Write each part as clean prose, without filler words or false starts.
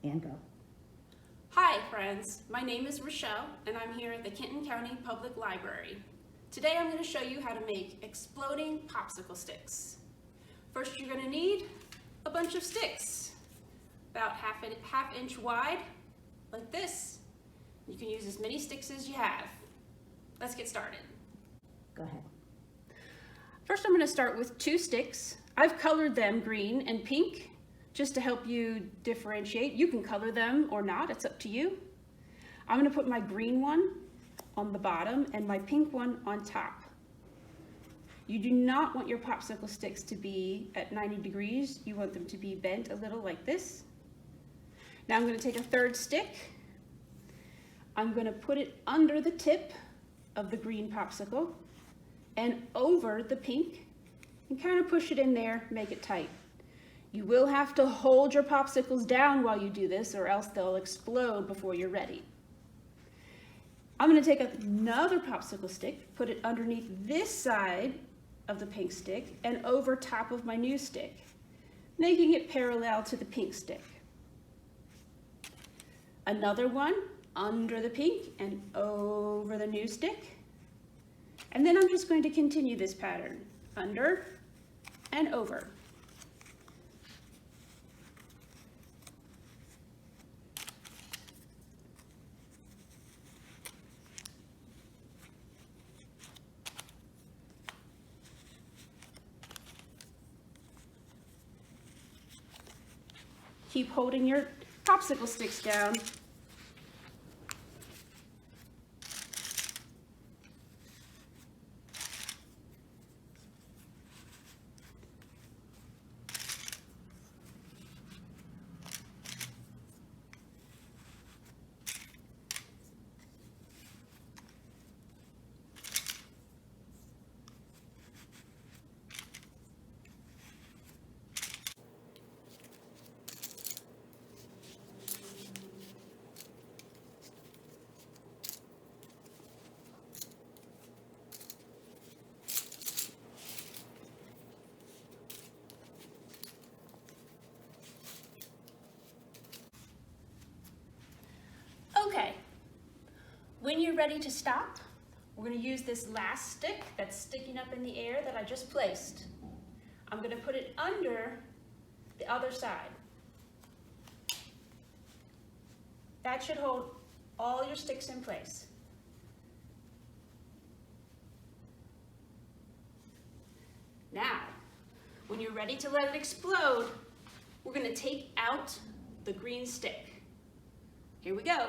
And go. Hi friends, my name is Rochelle and I'm here at the Kenton County Public Library. Today I'm going to show you how to make exploding popsicle sticks. First you're going to need a bunch of sticks, about half inch wide, like this. You can use as many sticks as you have. Let's get started. Go ahead. First I'm going to start with 2 sticks. I've colored them green and pink just to help you differentiate. You can color them or not, it's up to you. I'm going to put my green one on the bottom and my pink one on top. You do not want your popsicle sticks to be at 90 degrees. You want them to be bent a little like this. Now I'm going to take a 3rd stick. I'm going to put it under the tip of the green popsicle and over the pink and kind of push it in there, make it tight. You will have to hold your popsicles down while you do this or else they'll explode before you're ready. I'm going to take another popsicle stick, put it underneath this side of the pink stick and over top of my new stick, making it parallel to the pink stick. Another one under the pink and over the new stick. And then I'm just going to continue this pattern, under and over. Keep holding your popsicle sticks down. Okay, when you're ready to stop, we're going to use this last stick that's sticking up in the air that I just placed. I'm going to put it under the other side. That should hold all your sticks in place. Now, when you're ready to let it explode, we're going to take out the green stick. Here we go.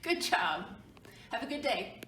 Good job. Have a good day.